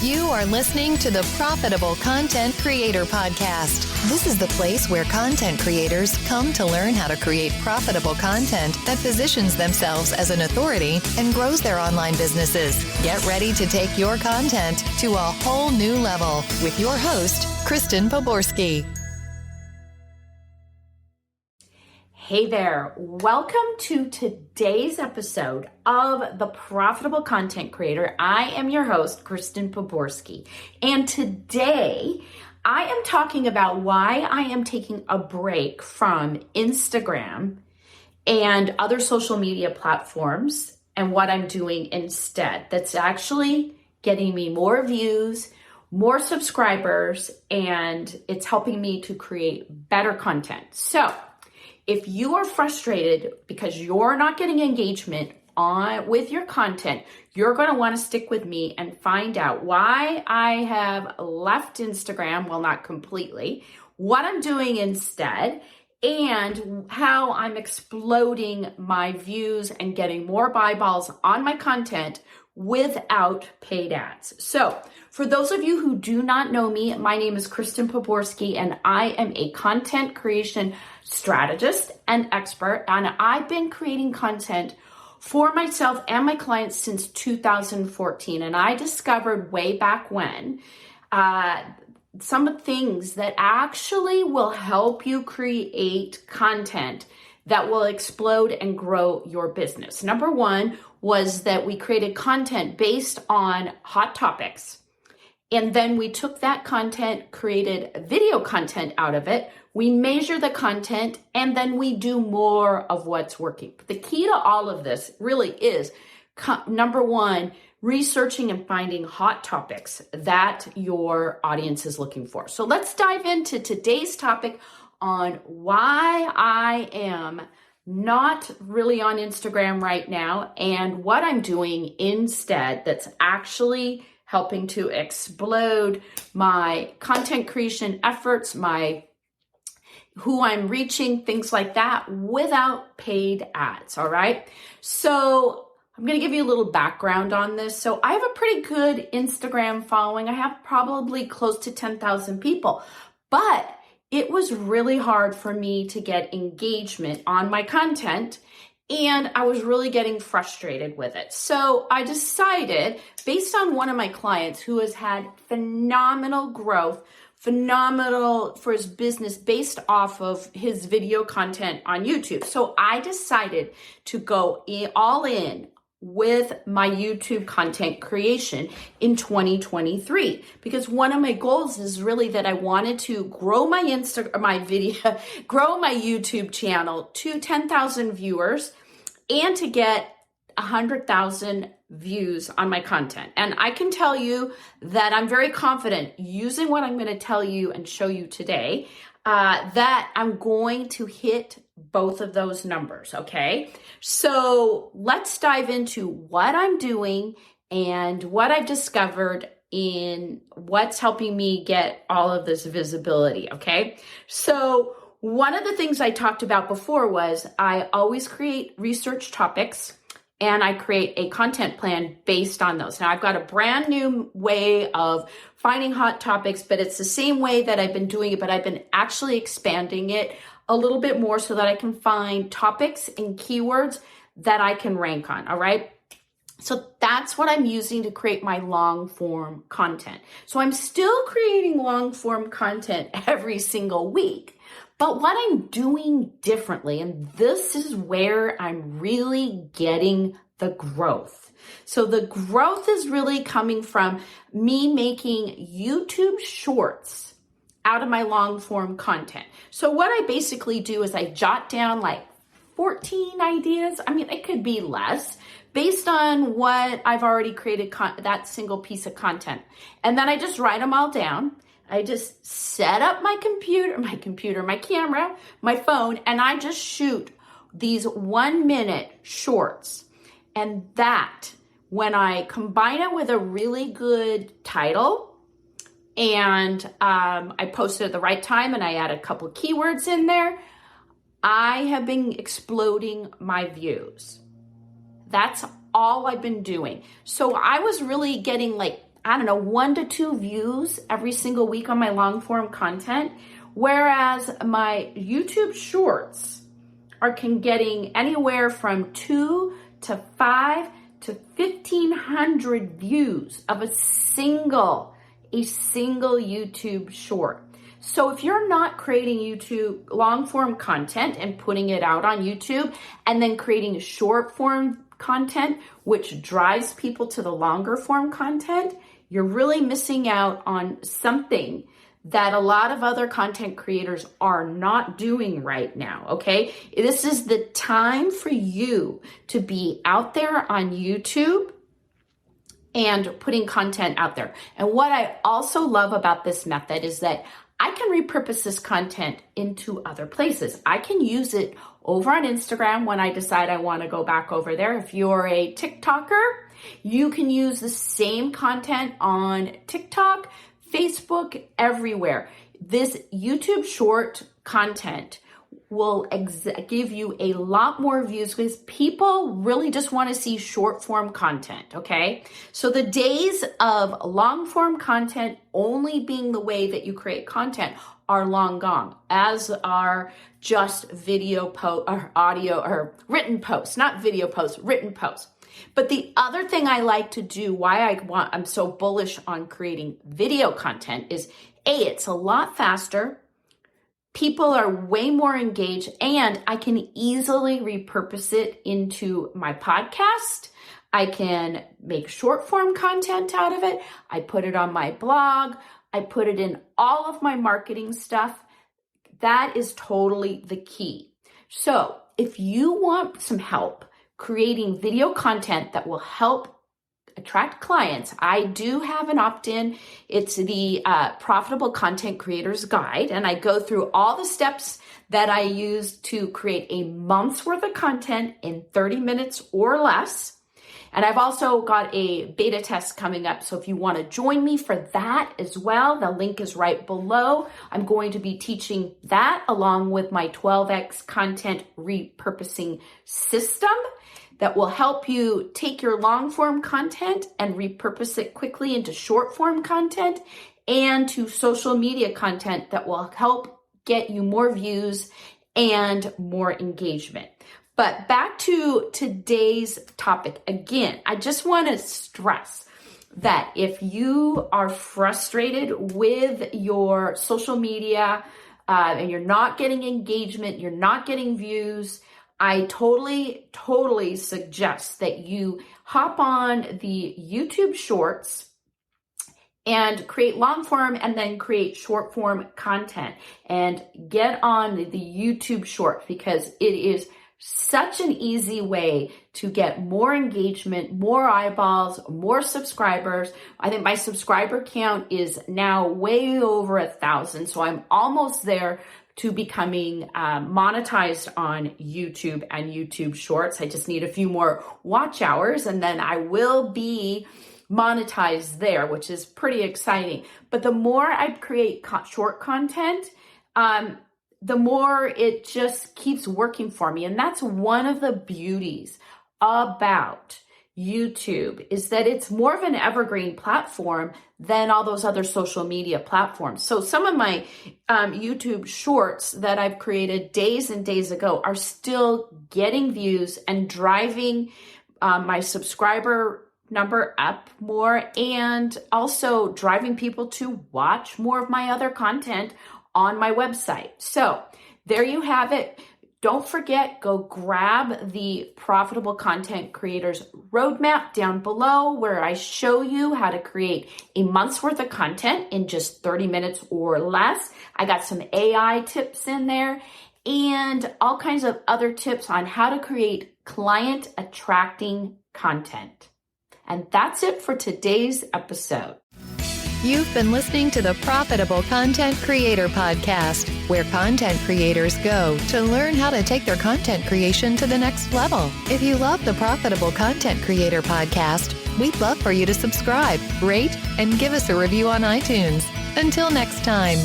You are listening to the Profitable Content Creator Podcast. This is the place where content creators come to learn how to create profitable content that positions themselves as an authority and grows their online businesses. Get ready to take your content to a whole new level with your host, Kristen Poborski. Hey there, welcome to today's episode of The Profitable Content Creator. I am your host, Kristen Poborski, and today I am talking about why I am taking a break from Instagram and other social media platforms and what I'm doing instead that's actually getting me more views, more subscribers, and it's helping me to create better content. So if you are frustrated because you're not getting engagement with your content, you're going to want to stick with me and find out why I have left Instagram, well, not completely, what I'm doing instead, and how I'm exploding my views and getting more eyeballs on my content without paid ads. So for those of you who do not know me, my name is Kristen Poborski, and I am a content creation strategist and expert, and I've been creating content for myself and my clients since 2014. And I discovered way back when some of the things that actually will help you create content that will explode and grow your business. Number one was that we created content based on hot topics. And then we took that content, created video content out of it. We measure the content, and then we do more of what's working. But the key to all of this really is, number one, researching and finding hot topics that your audience is looking for. So let's dive into today's topic on why I am not really on Instagram right now and what I'm doing instead that's actually helping to explode my content creation efforts, who I'm reaching, things like that, without paid ads, all right? So I'm going to give you a little background on this. So I have a pretty good Instagram following. I have probably close to 10,000 people, but it was really hard for me to get engagement on my content, and I was really getting frustrated with it. So I decided, based on one of my clients who has had phenomenal growth, phenomenal for his business based off of his video content on YouTube. So I decided to go all in with my YouTube content creation in 2023, because one of my goals is really that I wanted to grow my grow my YouTube channel to 10,000 viewers and to get 100,000 views on my content. And I can tell you that I'm very confident using what I'm going to tell you and show you today, that I'm going to hit both of those numbers, okay? So let's dive into what I'm doing and what I've discovered in what's helping me get all of this visibility, okay? So one of the things I talked about before was I always create research topics and I create a content plan based on those. Now I've got a brand new way of finding hot topics, but it's the same way that I've been doing it, but I've been actually expanding it a little bit more so that I can find topics and keywords that I can rank on, all right? So that's what I'm using to create my long form content. So I'm still creating long form content every single week, but what I'm doing differently, and this is where I'm really getting the growth. So the growth is really coming from me making YouTube shorts out of my long form content. So what I basically do is I jot down like 14 ideas. I mean, it could be less based on what I've already created, that single piece of content. And then I just write them all down. I just set up my camera, my phone, and I just shoot these 1 minute shorts. And that, when I combine it with a really good title, and I post it at the right time and I add a couple keywords in there, I have been exploding my views. That's all I've been doing. So I was really getting like 1 to 2 views every single week on my long form content, whereas my YouTube shorts are getting anywhere from 2 to 5 to 1,500 views of a single YouTube short. So if you're not creating YouTube long form content and putting it out on YouTube and then creating short form content, which drives people to the longer form content, you're really missing out on something that a lot of other content creators are not doing right now, okay? This is the time for you to be out there on YouTube and putting content out there. And what I also love about this method is that I can repurpose this content into other places. I can use it over on Instagram when I decide I want to go back over there. If you're a TikToker, you can use the same content on TikTok, Facebook, everywhere. This YouTube short content will give you a lot more views because people really just want to see short form content, okay? So the days of long form content only being the way that you create content are long gone, as are just video post or audio or written posts, not video posts, written posts. But the other thing I like to do, why I'm so bullish on creating video content is it's a lot faster. People are way more engaged, and I can easily repurpose it into my podcast. I can make short form content out of it. I put it on my blog. I put it in all of my marketing stuff. That is totally the key. So if you want some help creating video content that will help attract clients, I do have an opt-in. It's the Profitable Content Creators Guide, and I go through all the steps that I use to create a month's worth of content in 30 minutes or less. And I've also got a beta test coming up. So if you want to join me for that as well, the link is right below. I'm going to be teaching that along with my 12X content repurposing system that will help you take your long form content and repurpose it quickly into short form content and to social media content that will help get you more views and more engagement. But back to today's topic. Again, I just want to stress that if you are frustrated with your social media and you're not getting engagement, you're not getting views, I totally suggest that you hop on the YouTube shorts and create long form and then create short form content and get on the YouTube short, because it is such an easy way to get more engagement, more eyeballs, more subscribers. I think my subscriber count is now way over 1,000. So I'm almost there to becoming monetized on YouTube and YouTube Shorts. I just need a few more watch hours and then I will be monetized there, which is pretty exciting. But the more I create short content, the more it just keeps working for me. And that's one of the beauties about YouTube, is that it's more of an evergreen platform than all those other social media platforms. So some of my YouTube shorts that I've created days and days ago are still getting views and driving my subscriber number up more, and also driving people to watch more of my other content on my website. So there you have it. Don't forget, go grab the Profitable Content Creators Roadmap down below, where I show you how to create a month's worth of content in just 30 minutes or less. I got some AI tips in there and all kinds of other tips on how to create client attracting content. And that's it for today's episode. You've been listening to the Profitable Content Creator Podcast, where content creators go to learn how to take their content creation to the next level. If you love the Profitable Content Creator Podcast, we'd love for you to subscribe, rate, and give us a review on iTunes. Until next time.